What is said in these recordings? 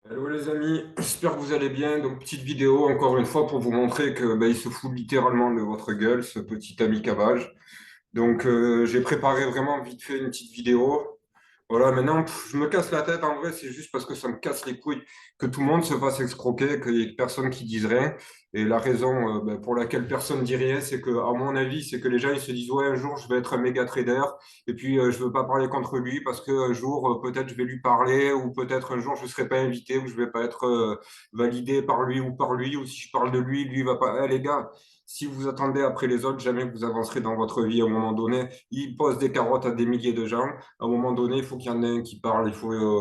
Hello les amis, j'espère que vous allez bien. Donc petite vidéo encore une fois pour vous montrer que il se fout littéralement de votre gueule, ce petit ami cavage. Donc j'ai préparé vraiment vite fait une petite vidéo. Voilà, maintenant je me casse la tête en vrai, c'est juste parce que ça me casse les couilles que tout le monde se fasse escroquer, qu'il y ait personne qui dise rien. Et la raison pour laquelle personne dit rien, c'est que, à mon avis, c'est que les gens ils se disent ouais un jour je vais être un méga trader et puis je veux pas parler contre lui parce que un jour peut-être je vais lui parler ou peut-être un jour je serai pas invité ou je vais pas être validé par lui ou si je parle de lui, lui il va pas. Eh, les gars. Si vous attendez après les autres, jamais vous avancerez dans votre vie. À un moment donné, il pose des carottes à des milliers de gens. À un moment donné, il faut qu'il y en ait un qui parle.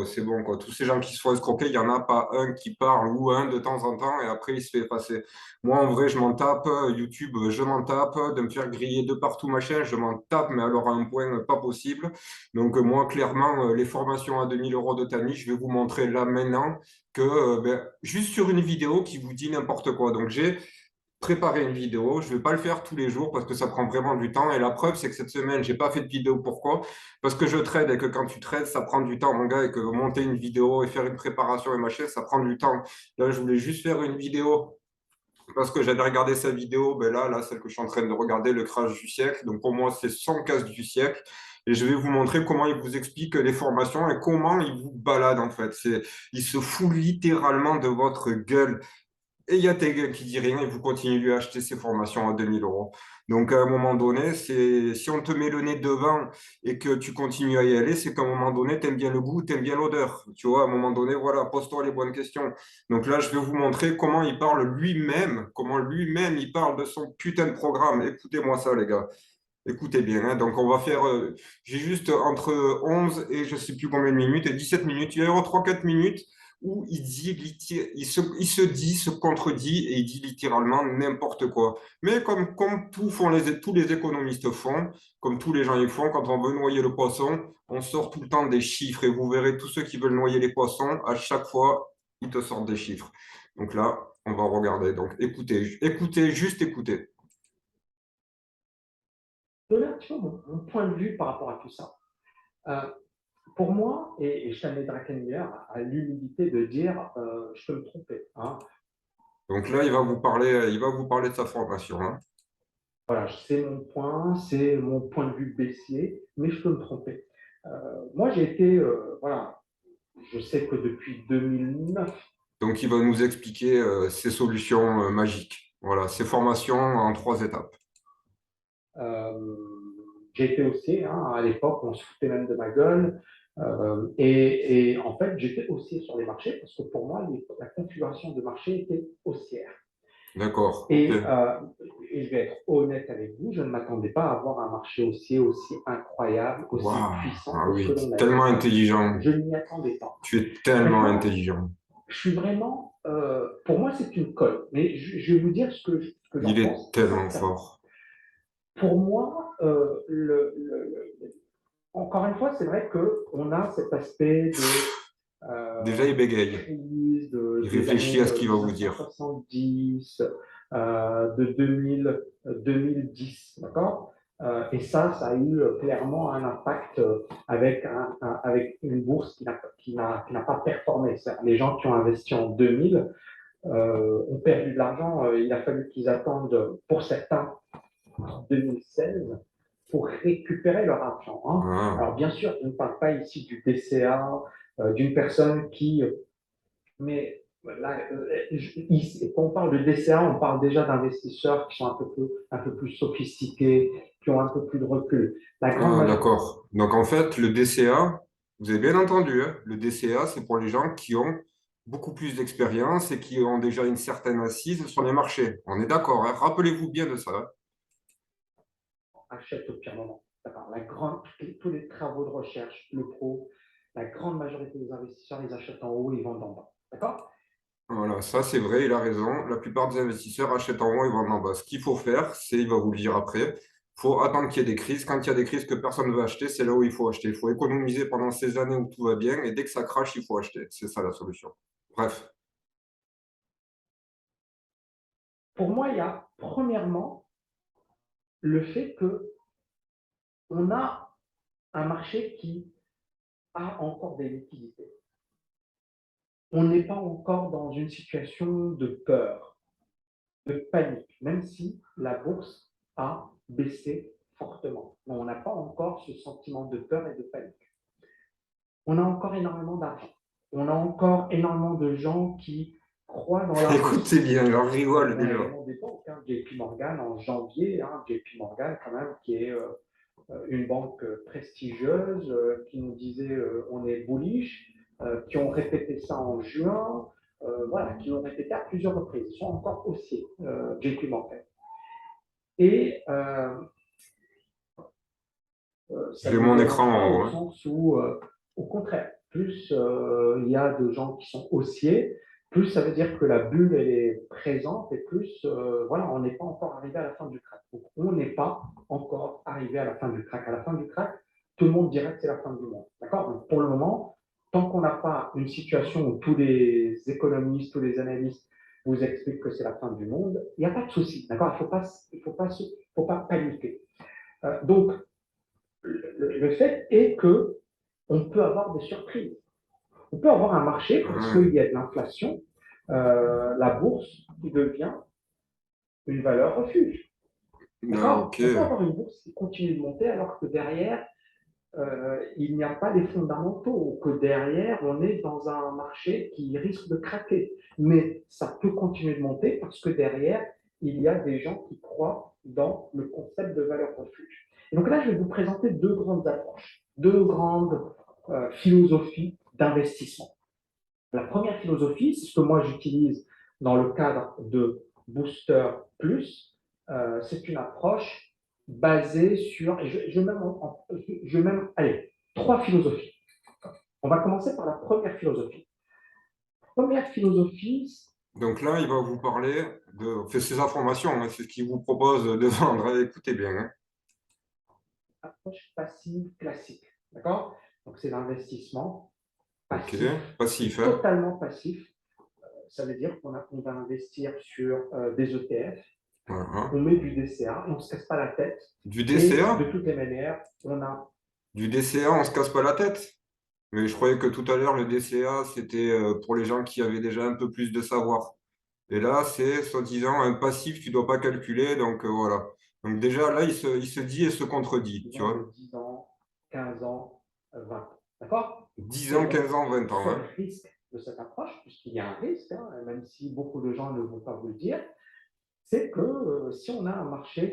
C'est bon, quoi. Tous ces gens qui se font escroquer, il n'y en a pas un qui parle ou un de temps en temps et après il se fait passer. Moi, en vrai, je m'en tape. YouTube, je m'en tape. De me faire griller de partout, machin, je m'en tape, mais alors à un point pas possible. Donc, moi, clairement, les formations à 2 000 € de Tani, je vais vous montrer là maintenant que juste sur une vidéo qui vous dit n'importe quoi. Donc, j'ai préparer une vidéo. Je ne vais pas le faire tous les jours parce que ça prend vraiment du temps. Et la preuve, c'est que cette semaine, j'ai pas fait de vidéo. Pourquoi? Parce que je trade et que quand tu trades, ça prend du temps, mon gars, et que monter une vidéo et faire une préparation et machin, ça prend du temps. Là, je voulais juste faire une vidéo parce que j'avais regardé sa vidéo. Ben là, celle que je suis en train de regarder, le crash du siècle. Donc pour moi, c'est son casse du siècle. Et je vais vous montrer comment il vous explique les formations et comment il vous balade en fait. Il se fout littéralement de votre gueule. Et il y a Tegel qui dit rien et vous continuez de lui acheter ses formations à 2 000 €. Donc, à un moment donné, si on te met le nez devant et que tu continues à y aller, c'est qu'à un moment donné, tu aimes bien le goût, tu aimes bien l'odeur. Tu vois, à un moment donné, voilà, pose-toi les bonnes questions. Donc là, je vais vous montrer comment il parle lui-même, comment lui-même il parle de son putain de programme. Écoutez-moi ça, les gars. Écoutez bien, hein. Donc, on va faire, j'ai juste entre 11 et je sais plus combien de minutes, et 17 minutes. Il y aura 3 4 minutes où il se dit, se contredit et il dit littéralement n'importe quoi. Mais comme tous les économistes font, comme tous les gens y font, quand on veut noyer le poisson, on sort tout le temps des chiffres. Et vous verrez, tous ceux qui veulent noyer les poissons, à chaque fois, ils te sortent des chiffres. Donc là, on va regarder. Donc, écoutez, écoutez, juste écoutez. Donner un petit peu mon point de vue par rapport à tout ça. Euh, pour moi, et je t'amène Drakenmiller à l'humilité de dire je peux me tromper. Hein. Donc là, il va vous parler de sa formation, hein. Voilà, c'est mon point de vue baissier, mais je peux me tromper. Moi, j'ai été, voilà, je sais que depuis 2009, Donc, il va nous expliquer ses solutions magiques. Voilà, ses formations en 3 étapes. euh, j'ai été haussier. Hein, à l'époque, on se foutait même de ma gueule. Et en fait, j'étais haussier sur les marchés parce que pour moi, la configuration de marché était haussière. D'accord, ok. Et, euh, et je vais être honnête avec vous, je ne m'attendais pas à avoir un marché aussi incroyable, aussi Waouh, puissant ah que ce que oui, l'on a eu. tellement intelligent. Je n'y attendais pas. Tu es tellement Maintenant, intelligent. je suis vraiment, pour moi, c'est une colle. Mais je vais vous dire ce que Il j'en est pense tellement sincèrement. fort. Pour moi, encore une fois, c'est vrai qu'on a cet aspect Déjà, il bégaye. crise Il des réfléchit années à ce qu'il va vous dire. 1970, de 2010, d'accord. Et ça a eu clairement un impact avec une bourse qui n'a pas performé. Les gens qui ont investi en 2000 ont perdu de l'argent. Il a fallu qu'ils attendent, pour certains, 2016 pour récupérer leur argent. Hein. Ah. Alors bien sûr, je ne parle pas ici du DCA, d'une personne qui... Mais là, quand on parle de DCA, on parle déjà d'investisseurs qui sont un peu plus sophistiqués, qui ont un peu plus de recul. La grande Ah, majorité... d'accord. Donc, en fait, le DCA, vous avez bien entendu, hein, le DCA, c'est pour les gens qui ont beaucoup plus d'expérience et qui ont déjà une certaine assise sur les marchés. On est d'accord, hein. Rappelez-vous bien de ça, hein. achètent au pire moment. Tous les travaux de recherche, le pro, la grande majorité des investisseurs, ils achètent en haut et ils vendent en bas. D'accord. Voilà, ça c'est vrai, il a raison. La plupart des investisseurs achètent en haut et vendent en bas. Ce qu'il faut faire, c'est, il va vous le dire après, il faut attendre qu'il y ait des crises. Quand il y a des crises que personne ne veut acheter, c'est là où il faut acheter. Il faut économiser pendant ces années où tout va bien et dès que ça crache, il faut acheter. C'est ça la solution. Bref, Pour moi, il y a premièrement le fait qu'on a un marché qui a encore des liquidités. on n'est pas encore dans une situation de peur, de panique, même si la bourse a baissé fortement. Mais on n'a pas encore ce sentiment de peur et de panique. On a encore énormément d'argent. On a encore énormément de gens qui croient dans la Écoute, c'est bourse. bien, j'en rigole On a déjà. également des banques, hein, JP Morgan en janvier, hein, JP Morgan quand même, qui est une banque prestigieuse, qui nous disait on est bullish, qui ont répété ça en juin, voilà, qui l'ont répété à plusieurs reprises. Ils sont encore haussiers, JP Morgan. Et ça J'ai ne nous mon dérange écran pas en au haut, hein. sens où, au contraire, plus il y a de gens qui sont haussiers, plus ça veut dire que la bulle elle est présente et plus voilà, on n'est pas encore arrivé à la fin du crack. Donc, on n'est pas encore arrivé à la fin du crack. À la fin du crack, tout le monde dirait que c'est la fin du monde. D'accord? Donc, pour le moment, tant qu'on n'a pas une situation où tous les économistes, tous les analystes vous expliquent que c'est la fin du monde, il n'y a pas de souci. D'accord? Il faut pas paniquer. Donc, le fait est que on peut avoir des surprises. On peut avoir un marché parce Ah, qu'il y a de l'inflation, la bourse qui devient une valeur refuge. ah, D'accord? ok. On peut avoir une bourse qui continue de monter alors que derrière, il n'y a pas les fondamentaux, que derrière, on est dans un marché qui risque de craquer. Mais ça peut continuer de monter parce que derrière, il y a des gens qui croient dans le concept de valeur refuge. Et donc là, je vais vous présenter deux grandes approches, deux grandes philosophies d'investissement. La première philosophie, c'est ce que moi j'utilise dans le cadre de Booster Plus, c'est une approche basée sur, et allez, trois philosophies. On va commencer par la première philosophie. Première philosophie, Donc là, il va vous parler de enfin, ces informations, hein, c'est ce qu'il vous propose de vendre. Allez, écoutez bien, hein. approche passive classique. D'accord? Donc c'est l'investissement Ok, passif, passif, hein. totalement passif. Ça veut dire qu'on va investir sur des ETF, Voilà. on met du DCA, on ne se casse pas la tête. Du Et de DCA? toutes les manières, on a Du DCA, on se casse pas la tête. Mais je croyais que tout à l'heure, le DCA, c'était pour les gens qui avaient déjà un peu plus de savoir. Et là, c'est soi-disant un passif, tu dois pas calculer. Donc voilà. Donc déjà, là, il se dit et se contredit, tu besoin vois. de 10 ans, 15 ans, 20 ans. D'accord? 10 Et ans, donc, 15 ans, 20 le ans, seul hein. risque de cette approche, puisqu'il y a un risque, hein, même si beaucoup de gens ne vont pas vous le dire, c'est que si on a un marché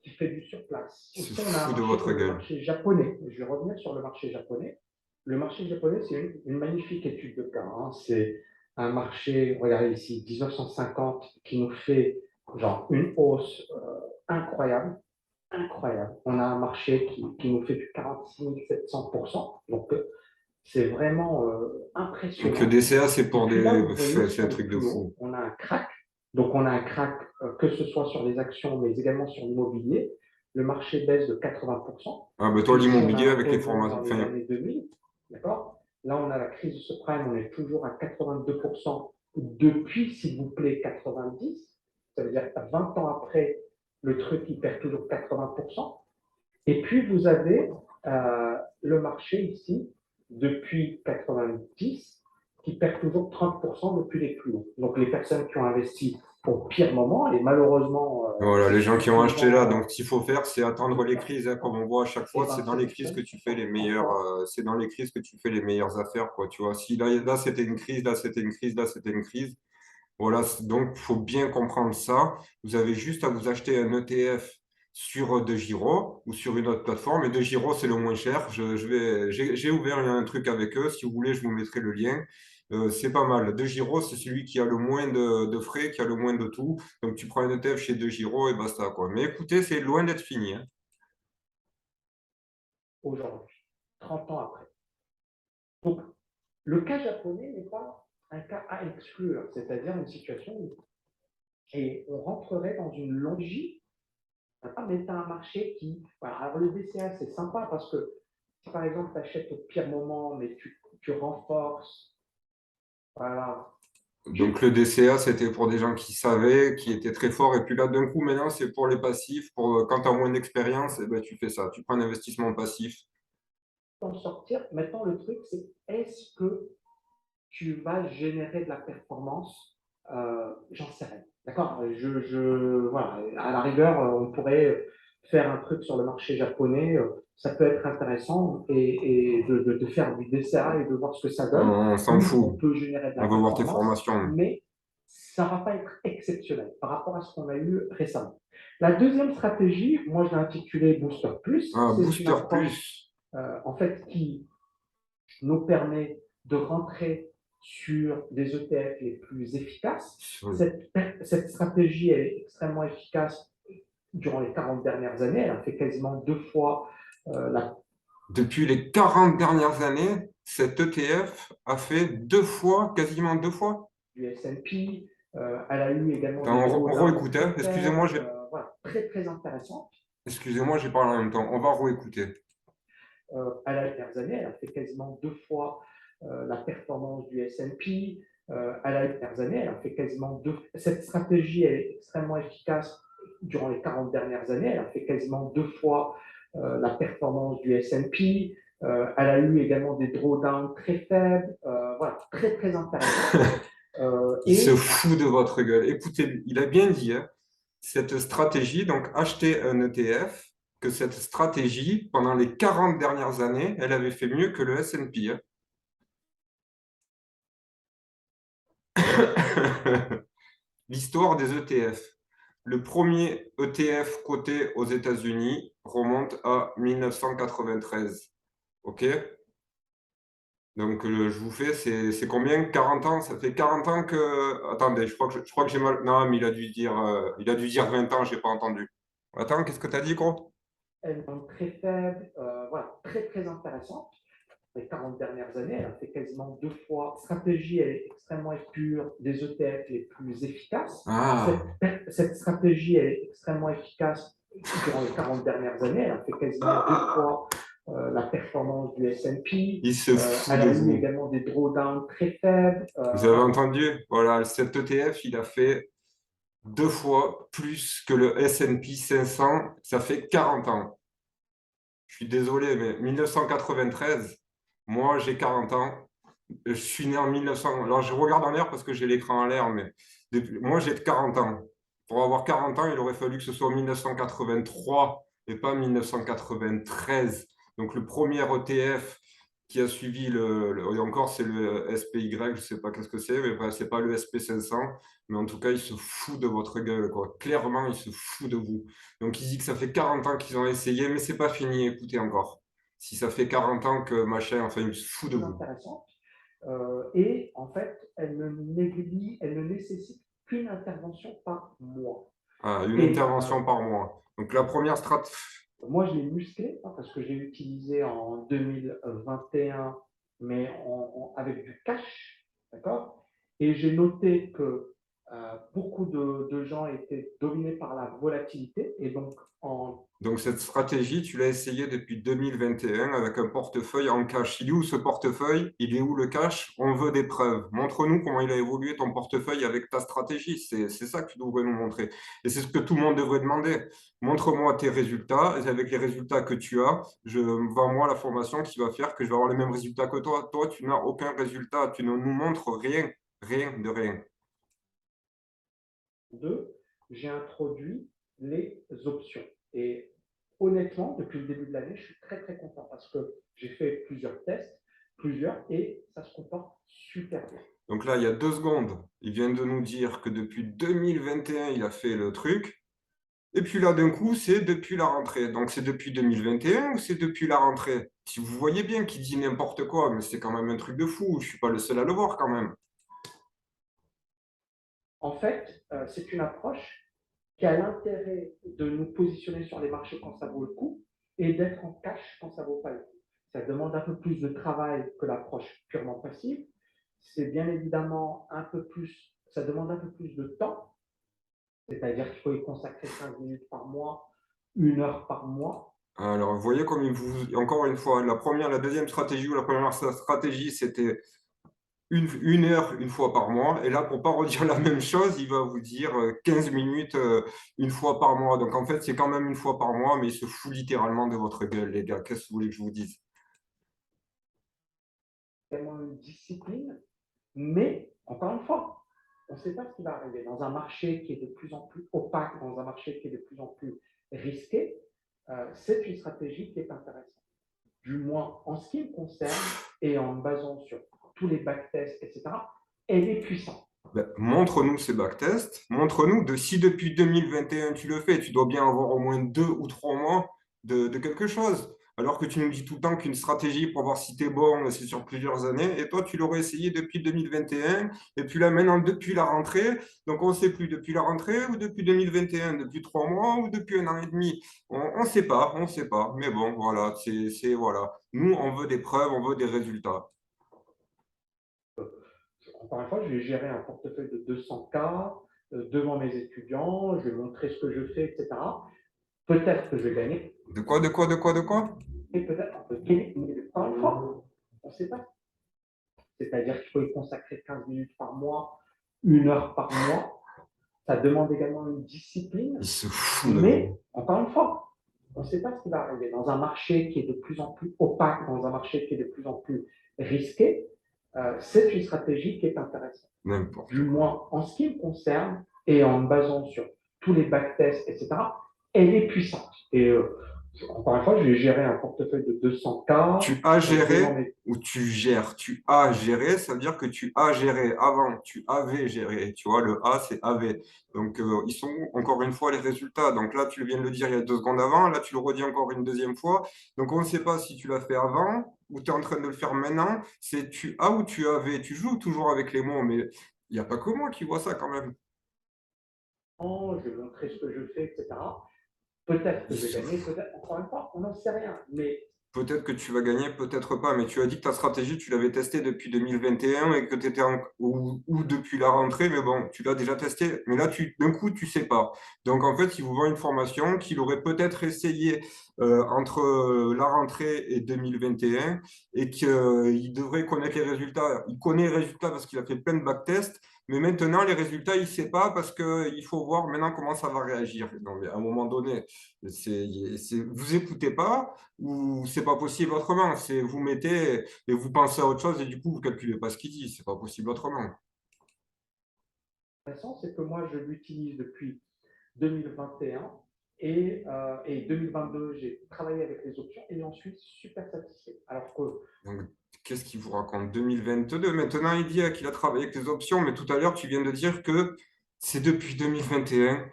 qui fait du surplace, Il se si on a un fout de marché votre comme le gueule. marché japonais, je vais revenir sur le marché japonais. Le marché japonais, c'est une magnifique étude de cas, hein. C'est un marché, regardez ici, 1950, qui nous fait genre une hausse incroyable, incroyable. On a un marché qui nous fait du 46 700%. Donc, c'est vraiment Donc le impressionnant. DCA, c'est Et pour puis là, des... vous voyez enfin, c'est un sur le truc de plus haut, fou. on a un crack. Donc, on a un crack que ce soit sur les actions, mais également sur l'immobilier. Le marché baisse de 80%. Ah, ben toi, Puis ici, on a l'immobilier un avec les rebond formations. dans les Enfin, années 2000. D'accord? Là, on a la crise de subprime, on est toujours à 82% depuis, s'il vous plaît, 90. Ça veut dire que 20 ans après, le truc, il perd toujours 80%. Et puis, vous avez le marché ici, depuis 90, qui perd toujours 30% depuis les plus hauts. Donc, les personnes qui ont investi au pire moment, et malheureusement, voilà, c'est les gens qui ont acheté souvent là. Donc, ce qu'il faut faire, c'est attendre les crises, hein, comme on voit à chaque et fois. ben, C'est dans ces les crises que personnes tu fais sont les meilleures, encore c'est dans les crises que tu fais les meilleures affaires, quoi. Tu vois, si là, c'était une crise, là, c'était une crise, là, c'était une crise. Voilà, donc il faut bien comprendre ça. Vous avez juste à vous acheter un ETF sur De Giro ou sur une autre plateforme. Et De Giro, c'est le moins cher. J'ai ouvert un truc avec eux. Si vous voulez, je vous mettrai le lien. C'est pas mal. De Giro, c'est celui qui a le moins de frais, qui a le moins de tout. Donc tu prends un ETF chez De Giro et basta, quoi. Mais écoutez, c'est loin d'être fini, hein. aujourd'hui, 30 ans après. Donc, le cas japonais n'est pas un cas à exclure, c'est-à-dire une situation où et on rentrerait dans une logique. Ah, mais tu as un marché qui. Voilà. Alors, le DCA, c'est sympa parce que si par exemple tu achètes au pire moment, mais tu renforces, voilà. Donc le DCA, c'était pour des gens qui savaient, qui étaient très forts. Et puis là, d'un coup, maintenant, c'est pour les passifs. Pour, quand tu as moins d'expérience, eh ben, tu fais ça. Tu prends un investissement passif. En sortir. Maintenant, le truc, c'est est-ce que tu vas générer de la performance, j'en sais rien. D'accord? Voilà. À la rigueur, on pourrait faire un truc sur le marché japonais, ça peut être intéressant et de faire du DCA et de voir ce que ça donne. On s'en Nous, on fout. peut générer de la On veut voir tes performance, formations. mais ça ne va pas être exceptionnel par rapport à ce qu'on a eu récemment. La deuxième stratégie, moi je l'ai intitulée Booster Plus, Ah, c'est une Booster approche Plus. en fait qui nous permet de rentrer sur des ETF les plus efficaces. Cette stratégie elle est extrêmement efficace durant les 40 dernières années. Elle a fait quasiment 2 fois la Depuis les 40 dernières années, cet ETF a fait 2 fois, quasiment 2 fois. du S&P. Elle a eu également des Attends, on drawdowns réécoute, hein. très faibles. Voilà, très, très intéressant. Excusez-moi, j'ai parlé en même temps. On va réécouter. À la dernières années, elle a fait quasiment 2 fois la performance du S&P. À la dernières années, elle a fait quasiment Cette stratégie elle est extrêmement efficace durant les 40 dernières années. Elle a fait quasiment 2 fois la performance du S&P. Elle a eu également des drawdowns très faibles. Voilà, très très intéressant. Il se fout de votre gueule. Écoutez, il a bien dit, hein, cette stratégie, donc acheter un ETF, que cette stratégie, pendant les 40 dernières années, elle avait fait mieux que le S&P. Hein. L'histoire des ETF. Le premier ETF coté aux États-Unis remonte à 1993. OK? Donc, je vous fais, c'est combien? 40 ans? Ça fait 40 ans que. Attendez, je crois que j'ai mal. Non, mais il a dû dire 20 ans, j'ai pas entendu. Attends, qu'est-ce que tu as dit, gros? Elle est très faible, voilà, très très intéressante. Les 40 dernières années, elle a fait quasiment 2 fois. Stratégie, elle est extrêmement pure, des ETF les plus efficaces. Ah, Cette stratégie, elle est extrêmement efficace durant les 40 dernières années. Elle a fait quasiment 2 fois la performance du S&P. il se fout Elle de a eu vous. également des drawdowns très faibles. Vous avez Voilà. entendu? Voilà, cet ETF, il a fait 2 fois plus que le S&P 500. Ça fait 40 ans. Je suis désolé, mais 1993, moi j'ai 40 ans. Je suis né en 1900. Alors je regarde en l'air parce que j'ai l'écran en l'air, mais moi j'ai 40 ans. Pour avoir 40 ans, il aurait fallu que ce soit 1983 et pas 1993. Donc le premier ETF qui a suivi et encore c'est le SPY, je sais pas qu'est-ce que c'est, mais bref, c'est pas le SP 500, mais en tout cas, il se fout de votre gueule, quoi. Clairement, il se fout de vous. Donc il dit que ça fait 40 ans qu'ils ont essayé, mais c'est pas fini, écoutez encore. Si ça fait 40 ans que machin, enfin, il se fout de vous. Intéressante. Et en fait, elle ne nécessite qu'une intervention par mois. Ah, une Et intervention par mois. Donc la première strat. moi, je l'ai musclé parce que j'ai utilisé en 2021, mais avec du cash, d'accord? Et j'ai noté que beaucoup de gens étaient dominés par la volatilité et donc en Donc cette stratégie, tu l'as essayé depuis 2021 avec un portefeuille en cash. Il est où ce portefeuille? Il est où le cash? On veut des preuves. Montre-nous comment il a évolué ton portefeuille avec ta stratégie. C'est ça que tu devrais nous montrer. Et c'est ce que tout le monde devrait demander. Montre-moi tes résultats. Et avec les résultats que tu as, vends-moi la formation qui va faire que je vais avoir les mêmes résultats que toi. Toi, tu n'as aucun résultat. Tu ne nous montres rien. Rien de rien. deux, j'ai introduit les options. Et honnêtement, depuis le début de l'année, je suis très très content parce que j'ai fait plusieurs tests, et ça se comporte super bien. Donc là, il y a 2 secondes, il vient de nous dire que depuis 2021, il a fait le truc. Et puis là, d'un coup, c'est depuis la rentrée. Donc c'est depuis 2021 ou c'est depuis la rentrée? Si vous voyez bien qu'il dit n'importe quoi, mais c'est quand même un truc de fou. Je ne suis pas le seul à le voir quand même. En fait, c'est une approche qui a l'intérêt de nous positionner sur les marchés quand ça vaut le coup et d'être en cash quand ça ne vaut pas le coup. Ça demande un peu plus de travail que l'approche purement passive. C'est bien évidemment ça demande un peu plus de temps, c'est-à-dire qu'il faut y consacrer 15 minutes par mois, 1 heure par mois. Alors, vous voyez comme encore une fois, la deuxième stratégie ou la première stratégie, c'était une heure une fois par mois. Et là, pour pas redire la même chose, il va vous dire 15 minutes une fois par mois. Donc en fait, c'est quand même une fois par mois, mais il se fout littéralement de votre gueule, les gars. Qu'est-ce que vous voulez que je vous dise? Tellement une discipline Mais, encore une fois, on ne sait pas ce qui va arriver. Dans un marché qui est de plus en plus opaque, dans un marché qui est de plus en plus risqué, c'est une stratégie qui est intéressante. Du moins, en ce qui me concerne, et en me basant sur tous les backtests, etc., elle est puissante. Ben, montre-nous ces backtests, montre-nous de si depuis 2021 tu le fais, tu dois bien avoir au moins 2 ou 3 mois de quelque chose. Alors que tu nous dis tout le temps qu'une stratégie pour voir si tu es bon, c'est sur plusieurs années, et toi tu l'aurais essayé depuis 2021, et puis là maintenant depuis la rentrée, donc on ne sait plus depuis la rentrée ou depuis 2021, depuis 3 mois ou depuis 1 an et demi. On ne sait pas, on ne sait pas. Mais bon, voilà, voilà. Nous, on veut des preuves, on veut des résultats. Encore une fois, je vais gérer un portefeuille de 200K devant mes étudiants, je vais montrer ce que je fais, etc. Peut-être que je vais gagner, De quoi, de quoi, de quoi, de quoi? et peut-être on peut gagner, mais encore une fois, on ne sait pas. C'est-à-dire qu'il faut y consacrer 15 minutes par mois, 1 heure par mois. Ça demande également une discipline, Il se fout de mais nous. encore une fois, on ne sait pas ce qui va arriver. Dans un marché qui est de plus en plus opaque, dans un marché qui est de plus en plus risqué, c'est une stratégie qui est intéressante. N'importe Du quoi. moins, en ce qui me concerne, et en me basant sur tous les backtests, etc., elle est puissante. Et encore une fois, je vais gérer un portefeuille de 200K Tu as devant géré mes... ou tu gères? Tu as géré, ça veut dire que tu as géré avant, tu avais géré. Tu vois, le A, c'est avait. Donc, ils sont où, encore une fois les résultats. Donc là, tu viens de le dire il y a 2 secondes avant, là, tu le redis encore une deuxième fois. Donc, on ne sait pas si tu l'as fait avant ou tu es en train de le faire maintenant. C'est tu as ou tu avais. Tu joues toujours avec les mots, mais il n'y a pas que moi qui vois ça quand même. Je vais montrer ce que je fais, etc. Peut-être que Il je vais se gagner, peut-être, encore une fois, on n'en sait rien. Mais Peut-être que tu vas gagner, peut-être pas, mais tu as dit que ta stratégie, tu l'avais testée depuis 2021 et que tu étais ou depuis la rentrée, mais bon, tu l'as déjà testé, mais là, d'un coup, tu sais pas. Donc, en fait, il vous vend une formation qu'il aurait peut-être essayé entre la rentrée et 2021 et qu'il devrait connaître les résultats. Il connaît les résultats parce qu'il a fait plein de backtests, mais maintenant, les résultats, il ne sait pas parce qu'il faut voir maintenant comment ça va réagir. Donc, à un moment donné, vous écoutez pas ou c'est pas possible autrement. C'est vous mettez et vous pensez à autre chose et du coup vous calculez pas ce qu'il dit. C'est pas possible autrement. l'intéressant, c'est que moi, je l'utilise depuis 2021 et 2022, j'ai travaillé avec les options et ensuite super satisfait. Alors que Donc qu'est-ce qu'il vous raconte? 2022. Maintenant il dit qu'il a travaillé avec les options, mais tout à l'heure tu viens de dire que c'est depuis 2021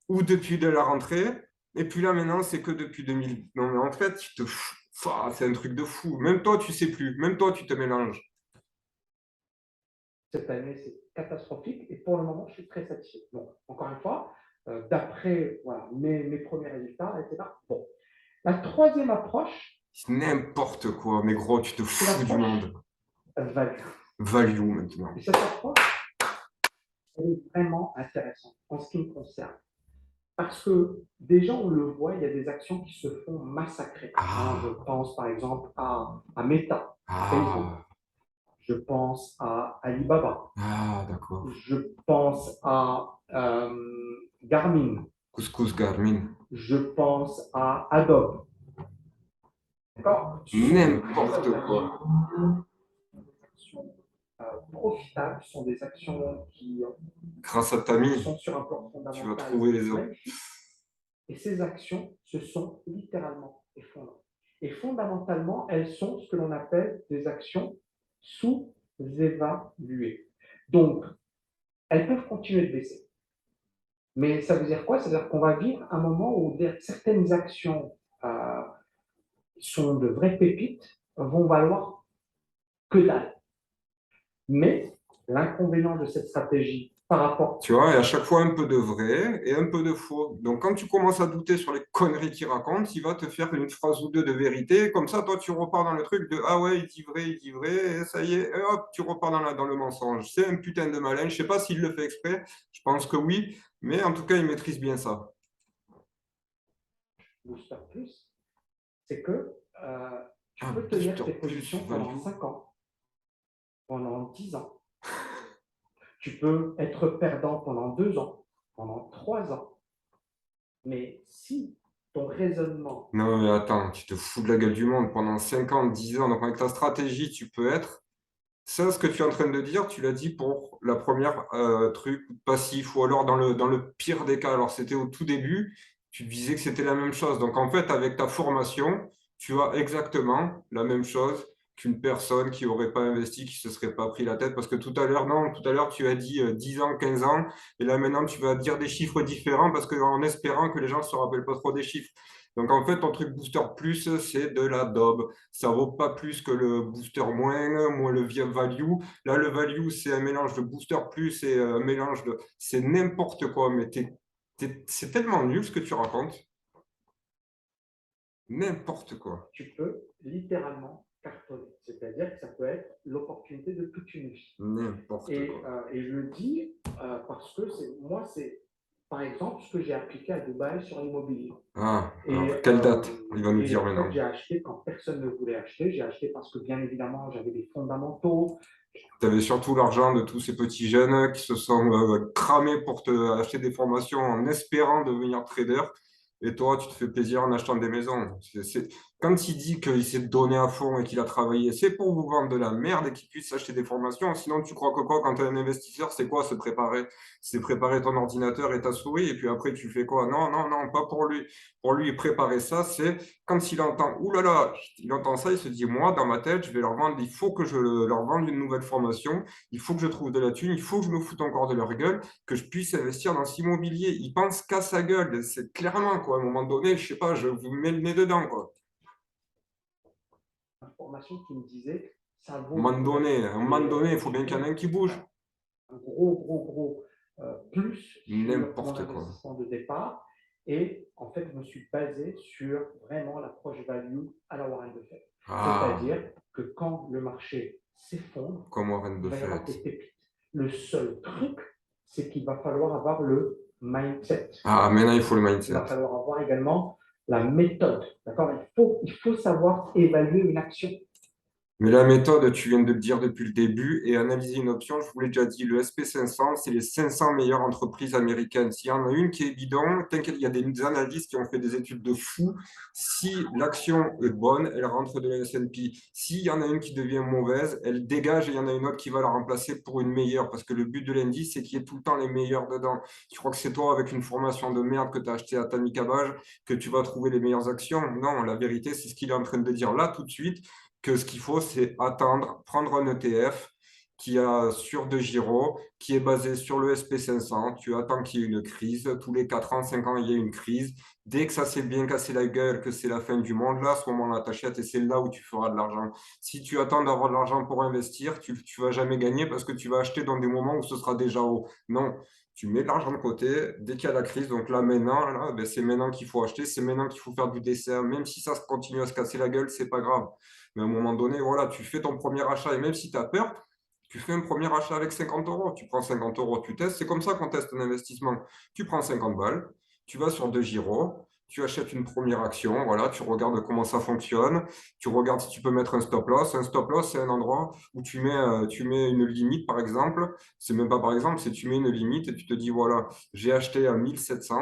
ou depuis de la rentrée. Et puis là maintenant c'est que depuis 2000. Non mais en fait tu te fous. C'est un truc de fou. Même toi tu sais plus. Même toi tu te mélanges. cette année, c'est catastrophique et pour le moment, je suis très satisfait. Donc, encore une fois, d'après voilà, mes premiers résultats, etc. Bon. La troisième approche, C'est n'importe quoi. Mais gros tu te c'est fous du l'approche monde. value. Value maintenant. Et cette approche, elle est vraiment intéressante en ce qui me concerne. Parce que déjà, on le voit, il y a des actions qui se font massacrer. Hein, je Ah, pense par exemple à Meta, Facebook. ah. Je pense à Alibaba. Ah, d'accord. Je pense à Garmin. Couscous Garmin. Je pense à Adobe. D'accord. Ce sont de N'importe très quoi. actions profitables, ce sont des actions qui Grâce à Tami, sont sur un plan tu vas fondamental trouver les autres. magnifique. Et ces actions se sont littéralement effondrées. Et fondamentalement, elles sont ce que l'on appelle des actions sous-évaluées. Donc, elles peuvent continuer de baisser. Mais ça veut dire quoi? Ça veut dire qu'on va vivre un moment où certaines actions sont de vraies pépites, vont valoir que dalle. Mais l'inconvénient de cette stratégie par rapport... Tu vois, et à chaque fois un peu de vrai et un peu de faux. Donc, quand tu commences à douter sur les conneries qu'il raconte, il va te faire une phrase ou deux de vérité. Comme ça, toi, tu repars dans le truc de ah ouais, il dit vrai, et ça y est, et hop, tu repars dans le mensonge. C'est un putain de malin. Je sais pas s'il le fait exprès. Je pense que oui, mais en tout cas, il maîtrise bien ça. Booster Plus, c'est que tu Un peux tenir booster tes plus positions pendant value. 5 ans, pendant 10 ans. Tu peux être perdant pendant 2 ans, pendant 3 ans. Mais si ton raisonnement, Non, mais attends, tu te fous de la gueule du monde pendant 5 ans, 10 ans. Donc, avec ta stratégie, tu peux être Ça, ce que tu es en train de dire, tu l'as dit pour la première truc passif ou alors dans le pire des cas. Alors, c'était au tout début, tu disais que c'était la même chose. Donc, en fait, avec ta formation, tu as exactement la même chose qu'une personne qui n'aurait pas investi, qui se serait pas pris la tête. Parce que tout à l'heure, non, tout à l'heure, tu as dit 10 ans, 15 ans. Et là, maintenant, tu vas dire des chiffres différents parce que en espérant que les gens ne se rappellent pas trop des chiffres. Donc, en fait, ton truc Booster Plus, c'est de la daube. Ça vaut pas plus que le booster moins le value. Là, le value, c'est un mélange de booster plus et un mélange de. C'est n'importe quoi, mais c'est tellement nul ce que tu racontes. N'importe quoi. Tu peux littéralement cartonner. C'est-à-dire que ça peut être l'opportunité de toute une vie. N'importe quoi. Et je le dis parce que moi, c'est par exemple ce que j'ai appliqué à Dubaï sur l'immobilier. Ah, alors, quelle date? Il va nous Et dire en fait, maintenant. j'ai acheté quand personne ne voulait acheter. J'ai acheté parce que, bien évidemment, j'avais des fondamentaux. Tu avais surtout l'argent de tous ces petits jeunes qui se sont cramés pour te acheter des formations en espérant devenir trader. Et toi, tu te fais plaisir en achetant des maisons. Quand il dit qu'il s'est donné à fond et qu'il a travaillé, c'est pour vous vendre de la merde et qu'il puisse acheter des formations. Sinon, tu crois que quoi, quand tu es un investisseur, c'est quoi se préparer? C'est préparer ton ordinateur et ta souris et puis après, tu fais quoi? Non, non, non, pas pour lui. Pour lui, préparer ça, c'est quand il entend, oulala, il entend ça, il se dit, moi, dans ma tête, je vais leur vendre, il faut que je leur vende une nouvelle formation, il faut que je trouve de la thune, il faut que je me foute encore de leur gueule, que je puisse investir dans l'immobilier. Il pense qu'à sa gueule, c'est clairement, quoi. À un moment donné, je sais pas, je vous mets le nez dedans, quoi. Information qui me disait ça À un vaut le moment coup donné, d'acheter. à un moment donné, il faut bien J'ai qu'il y en ait mis un qui bouge. un gros plus sur mon N'importe quoi. investissement de départ. Et en fait, je me suis basé sur vraiment l'approche value à la Warren Buffett. Ah, C'est-à-dire que quand le marché s'effondre, comme Warren il va y avoir Buffett. des pépites. Le seul truc, c'est qu'il va falloir avoir le mindset. Ah, maintenant, il faut le Il va mindset. falloir avoir également la méthode. D'accord, il faut savoir évaluer une action. Mais la méthode, tu viens de le dire depuis le début, et analyser une option, je vous l'ai déjà dit, le SP 500, c'est les 500 meilleures entreprises américaines. S'il y en a une qui est bidon, t'inquiète, il y a des analystes qui ont fait des études de fou. Si l'action est bonne, elle rentre de la S&P. S'il y en a une qui devient mauvaise, elle dégage et il y en a une autre qui va la remplacer pour une meilleure. Parce que le but de l'indice, c'est qu'il y ait tout le temps les meilleurs dedans. Je crois que c'est toi, avec une formation de merde que tu as acheté à Tamikabage, que tu vas trouver les meilleures actions. Non, la vérité, c'est ce qu'il est en train de dire là tout de suite que ce qu'il faut, c'est attendre, prendre un ETF qui a sur de Giro, qui est basé sur le SP 500. Tu attends qu'il y ait une crise. Tous les 4 ans, 5 ans, il y a une crise. Dès que ça s'est bien cassé la gueule, que c'est la fin du monde, là, à ce moment-là, t'achètes et c'est là où tu feras de l'argent. Si tu attends d'avoir de l'argent pour investir, tu ne vas jamais gagner parce que tu vas acheter dans des moments où ce sera déjà haut. Non, tu mets de l'argent de côté dès qu'il y a la crise. Donc là, maintenant, là, ben, c'est maintenant qu'il faut acheter, c'est maintenant qu'il faut faire du DCA. Même si ça continue à se casser la gueule, c'est pas grave. Mais à un moment donné, voilà, tu fais ton premier achat et même si tu as peur, tu fais un premier achat avec 50 euros. Tu prends 50 euros, tu testes. C'est comme ça qu'on teste un investissement. Tu prends 50 balles, tu vas sur De Giro, tu achètes une première action, voilà, tu regardes comment ça fonctionne, tu regardes si tu peux mettre un stop loss. Un stop loss, c'est un endroit où tu mets une limite, par exemple. C'est même pas par exemple, c'est tu mets une limite et tu te dis, voilà, j'ai acheté à 1700.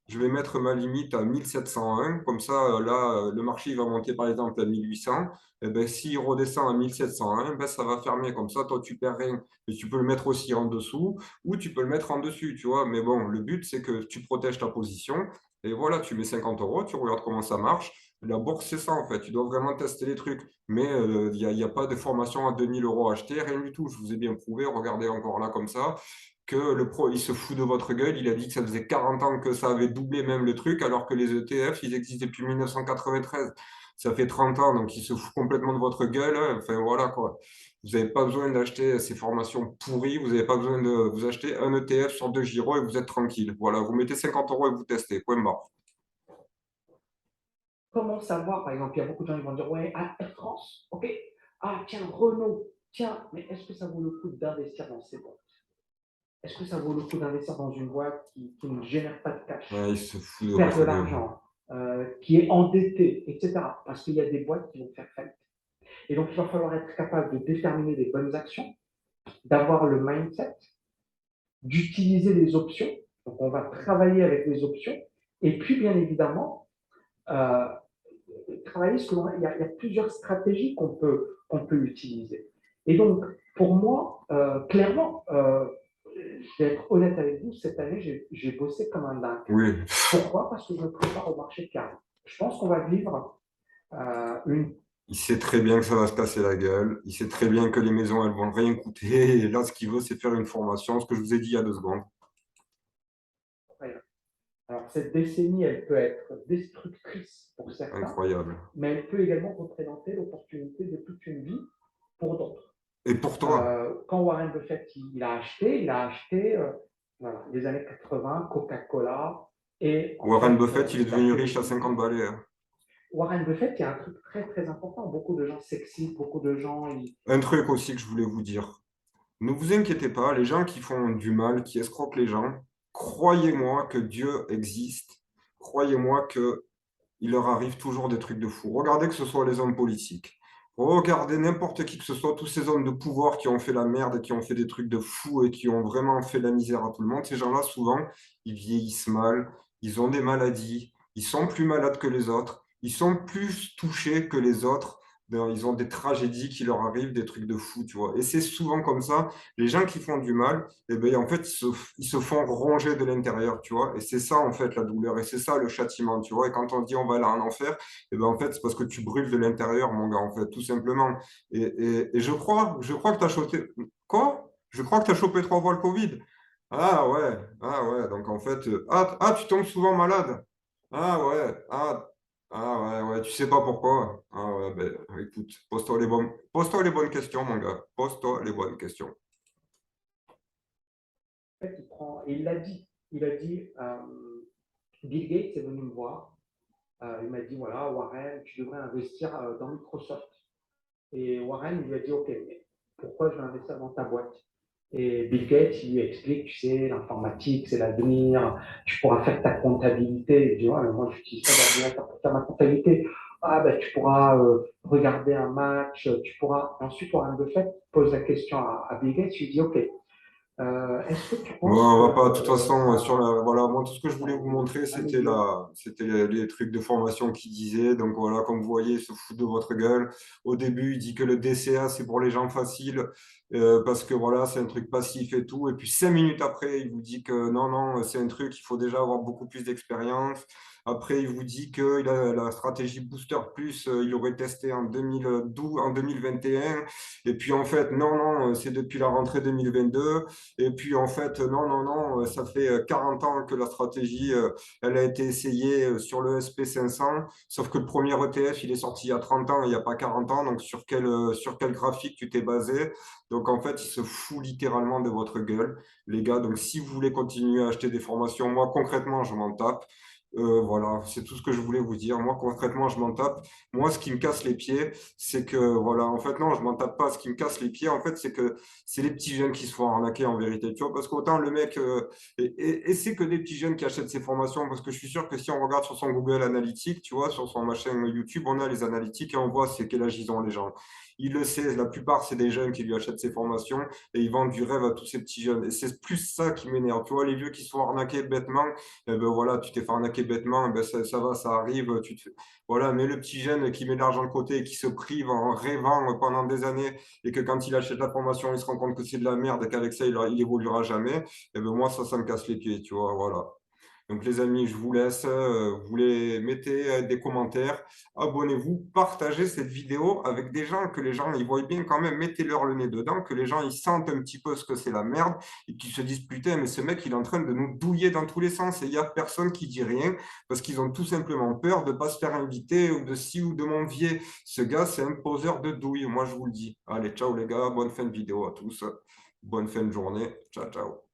Je vais mettre ma limite à 1701. Comme ça, là, le marché il va monter par exemple à 1800. Et ben, s'il redescend à 1701, ben, ça va fermer. Comme ça, toi, tu perds rien. Et tu peux le mettre aussi en dessous ou tu peux le mettre en dessus, tu vois. Mais bon, le but, c'est que tu protèges ta position. Et voilà, tu mets 50 euros, tu regardes comment ça marche. La bourse, c'est ça, en fait. Tu dois vraiment tester les trucs. Mais il y a pas de formation à 2000 euros achetée, rien du tout. Je vous ai bien prouvé. Regardez encore là comme ça que le pro, il se fout de votre gueule. Il a dit que ça faisait 40 ans que ça avait doublé même le truc, alors que les ETF, ils existent depuis 1993. Ça fait 30 ans, donc il se fout complètement de votre gueule. Enfin, voilà, quoi. Vous n'avez pas besoin d'acheter ces formations pourries. Vous n'avez pas besoin de vous acheter un ETF sur 2 Giro et vous êtes tranquille. Voilà, vous mettez 50 euros et vous testez. Point barre. Comment savoir, par exemple, il y a beaucoup de gens qui vont dire, ouais, ah, Air France, ok, ah, tiens, Renault, tiens, mais est-ce que ça vaut le coup d'investir dans ces boîtes? Est-ce que ça vaut le coup d'investir dans une boîte qui ne génère pas de Ouais, cash, il se fout qui de perd de votre gueule. l'argent, qui est endettée, etc. Parce qu'il y a des boîtes qui vont faire faillite. Et donc, il va falloir être capable de déterminer les bonnes actions, d'avoir le mindset, d'utiliser les options. Donc, on va travailler avec les options. Et puis, bien évidemment, euh, travailler il y a plusieurs stratégies qu'on peut utiliser. Et donc, Pour moi, clairement, je vais être honnête avec vous, cette année, j'ai bossé comme un dingue. Oui, Pourquoi? Parce que je me prépare au marché de Cannes. Je pense qu'on va vivre une... il sait très bien que ça va se casser la gueule. Il sait très bien que les maisons, elles vont rien coûter. Et là, ce qu'il veut, c'est faire une formation, ce que je vous ai dit il y a 2 secondes. Alors, cette décennie, elle peut être destructrice pour certains, Incroyable. mais elle peut également représenter l'opportunité de toute une vie pour d'autres. Et pour toi, Quand Warren Buffett il a acheté voilà, les années 80, Coca-Cola, et en Warren fait, Buffett, il est il a devenu fait riche à 50 balais, hein. Warren Buffett, il y a un truc très très important. Beaucoup de gens sexy, beaucoup de gens. Un truc aussi que je voulais vous dire. Ne vous inquiétez pas, les gens qui font du mal, qui escroquent les gens, croyez-moi que Dieu existe. Croyez-moi que il leur arrive toujours des trucs de fou. Regardez que ce soit les hommes politiques. Regardez n'importe qui que ce soit, tous ces hommes de pouvoir qui ont fait la merde et qui ont fait des trucs de fou et qui ont vraiment fait la misère à tout le monde. Ces gens-là, souvent, ils vieillissent mal, ils ont des maladies, ils sont plus malades que les autres, ils sont plus touchés que les autres. Ils ont des tragédies qui leur arrivent, des trucs de fou, tu vois. Et c'est souvent comme ça. Les gens qui font du mal, eh ben, en fait, ils se font ronger de l'intérieur, tu vois. Et c'est ça, en fait, la douleur. Et c'est ça, le châtiment, tu vois. Et quand on dit on va aller en enfer, eh ben, en fait, c'est parce que tu brûles de l'intérieur, mon gars, en fait, tout simplement. Et je crois que tu as chopé. Quoi? Je crois que tu as chopé 3 fois le Covid. Ah ouais. Donc, en fait, tu tombes souvent malade. Ah ouais. Ouais. Tu sais pas pourquoi. Ah ouais, ben, écoute, pose-toi les bonnes questions, mon gars. Pose-toi les bonnes questions. En fait, il l'a dit. Il a dit, Bill Gates est venu me voir. Il m'a dit, voilà, Warren, tu devrais investir dans Microsoft. Et Warren lui a dit, OK, mais pourquoi je vais investir dans ta boîte? Et Bill Gates, il lui explique, tu sais, l'informatique, c'est l'avenir, tu pourras faire ta comptabilité. Il dit, ouais, mais moi, j'utilise pas d'ordinateur pour faire ma comptabilité. Ah, ben, tu pourras regarder un match, tu pourras. Et ensuite, Warren Buffett pose la question à Bill Gates, il lui dit, OK, est-ce que tu Bon, penses que on va pas, de toute façon, sur ça, voilà, moi, tout ce que je voulais vous montrer, un c'était million? les trucs de formation qu'il disait. Donc voilà, comme vous voyez, il se fout de votre gueule. Au début, il dit que le DCA, c'est pour les gens faciles, parce que voilà, c'est un truc passif et tout. Et puis 5 minutes après, il vous dit que non, non, c'est un truc, il faut déjà avoir beaucoup plus d'expérience. Après, il vous dit que la stratégie Booster Plus, il aurait testé en 2012, en 2021. Et puis en fait, non, non, c'est depuis la rentrée 2022. Et puis en fait, non, non, non, ça fait 40 ans que la stratégie, elle a été essayée sur le SP500, sauf que le premier ETF, il est sorti il y a 30 ans, il n'y a pas 40 ans, donc sur quel graphique tu t'es basé? Donc en fait, il se fout littéralement de votre gueule, les gars. Donc si vous voulez continuer à acheter des formations, moi concrètement, je m'en tape. Voilà, c'est tout ce que je voulais vous dire. Moi, concrètement, je m'en tape. Moi, ce qui me casse les pieds, c'est que, voilà, en fait, non, je m'en tape pas. Ce qui me casse les pieds, en fait, c'est que c'est les petits jeunes qui se font arnaquer en vérité, tu vois, parce qu'autant le mec, et c'est que des petits jeunes qui achètent ces formations, parce que je suis sûr que si on regarde sur son Google Analytics, tu vois, sur son machin YouTube, on a les analytiques et on voit c'est quel âge ils ont les gens. Il le sait, la plupart, c'est des jeunes qui lui achètent ces formations et ils vendent du rêve à tous ces petits jeunes. Et c'est plus ça qui m'énerve. Tu vois, les vieux qui se font arnaquer bêtement, eh ben voilà, tu t'es fait arnaquer bêtement, eh ben ça va, ça arrive. Voilà, mais le petit jeune qui met de l'argent de côté et qui se prive en rêvant pendant des années et que quand il achète la formation, il se rend compte que c'est de la merde et qu'avec ça, il évoluera jamais, et ben moi, ça me casse les pieds, tu vois, voilà. Donc les amis, je vous laisse, vous les mettez des commentaires, abonnez-vous, partagez cette vidéo avec des gens que les gens ils voient bien quand même, mettez-leur le nez dedans, que les gens ils sentent un petit peu ce que c'est la merde et qu'ils se disent putain mais ce mec il est en train de nous douiller dans tous les sens et il n'y a personne qui dit rien parce qu'ils ont tout simplement peur de ne pas se faire inviter ou de ci ou de m'envier. Ce gars c'est un poseur de douille, moi je vous le dis. Allez, ciao les gars, bonne fin de vidéo à tous, bonne fin de journée, ciao ciao.